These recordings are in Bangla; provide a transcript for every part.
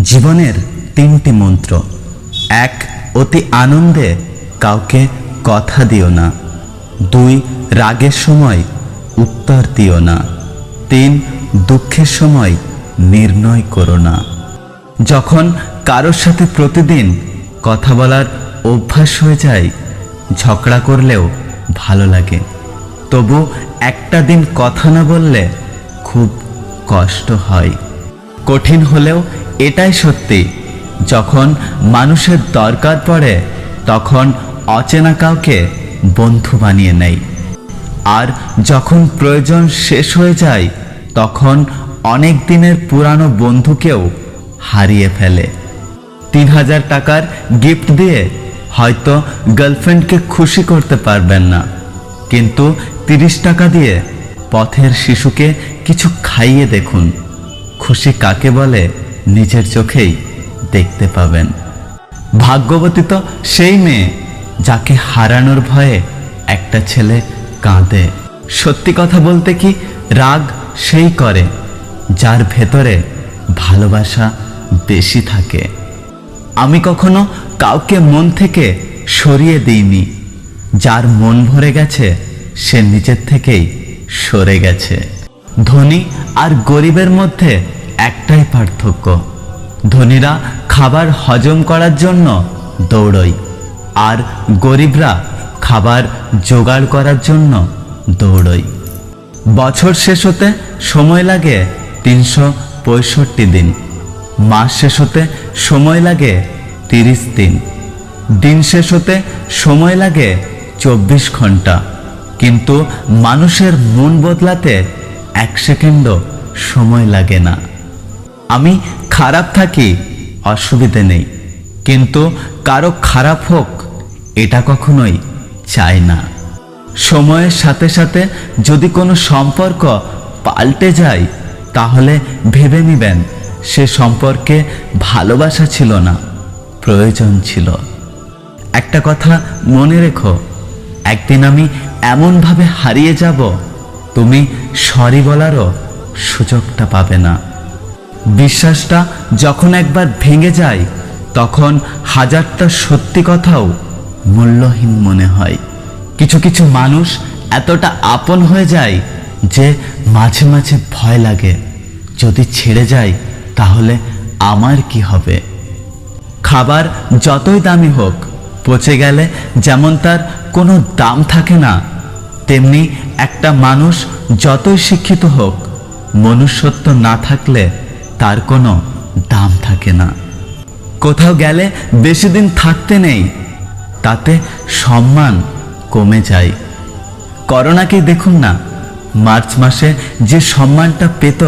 জীবনের তিনটি মন্ত্র। এক, অতি আনন্দে কাউকে কথা দিও না। দুই, রাগের সময় উত্তর দিও না। তিন, দুঃখের সময় নির্ণয় করো না। যখন কারোর সাথে প্রতিদিন কথা বলার অভ্যাস হয়ে যায়, ঝগড়া করলেও ভালো লাগে, তবু একটা দিন কথা না বললে খুব কষ্ট হয়। কঠিন হলেও এটাই সত্যি, যখন মানুষের দরকার পড়ে তখন অচেনা কাউকে বন্ধু বানিয়ে নেয়, আর যখন প্রয়োজন শেষ হয়ে যায় তখন অনেক দিনের পুরানো বন্ধুকেও হারিয়ে ফেলে। 3000 টাকার গিফট দিয়ে হয়তো গার্লফ্রেন্ডকে খুশি করতে পারবেন না, কিন্তু 30 টাকা দিয়ে পথের শিশুকে কিছু খাইয়ে দেখুন। খুশি কাকে বলে নিজের চোখেই দেখতে পাবেন। ভাগ্যবতী তো সেই মেয়ে যাকে হারানোর ভয়ে একটা ছেলে কাঁদে। সত্যি কথা বলতে কি, রাগ সেই করে যার ভেতরে ভালোবাসা বেশি থাকে। আমি কখনো কাউকে মন থেকে সরিয়ে দিইনি। যার মন ভরে গেছে সে নিজের থেকেই সরে গেছে। ধনী আর গরিবের মধ্যে একটাই পার্থক্য, ধনীরা খাবার হজম করার জন্য দৌড়য়, আর গরিবরা খাবার জোগাড় করার জন্য দৌড়য়। বছর শেষ হতে সময় লাগে 365 দিন, মাস শেষ হতে সময় লাগে 30 দিন, দিন শেষ হতে সময় লাগে 24 ঘন্টা, কিন্তু মানুষের মন বদলাতে 1 সেকেন্ডও সময় লাগে না। আমি খারাপ থাকি, অসুবিধে নেই, কিন্তু কারো খারাপ হোক এটা কখনোই চাই না। সময়ের সাথে সাথে যদি কোনো সম্পর্ক পাল্টে যায় তাহলে ভেবে নেবেন সে সম্পর্কে ভালোবাসা ছিল না, প্রয়োজন ছিল। একটা কথা মনে রেখো, একদিন আমি এমনভাবে হারিয়ে যাব তুমি সরি বলারও সুযোগটা পাবে না। বিশ্বাসটা যখন একবার ভেঙে যায় তখন হাজারটা সত্যি কথাও মূল্যহীন মনে হয়। কিছু কিছু মানুষ এতটা আপন হয়ে যায় যে মাঝে মাঝে ভয় লাগে, যদি ছেড়ে যায় তাহলে আমার কি হবে। খাবার যতই দামি হোক, পচে গেলে যেমন তার কোনো দাম থাকে না, তেমনি একটা মানুষ যতই শিক্ষিত হোক, মনুষ্যত্ব না থাকলে তার কোনো দাম থাকে না। কোথাও গেলে বেশি দিন থাকতে নেই, তাতে সম্মান কমে যায়। করোনাকেই দেখুন না, মার্চ মাসে যে সম্মানটা পেত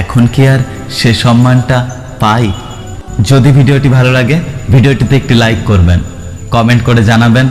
এখন কি আর সে সম্মানটা পাই? যদি ভিডিওটি ভালো লাগে ভিডিওটিতে একটি লাইক করবেন, কমেন্ট করে জানাবেন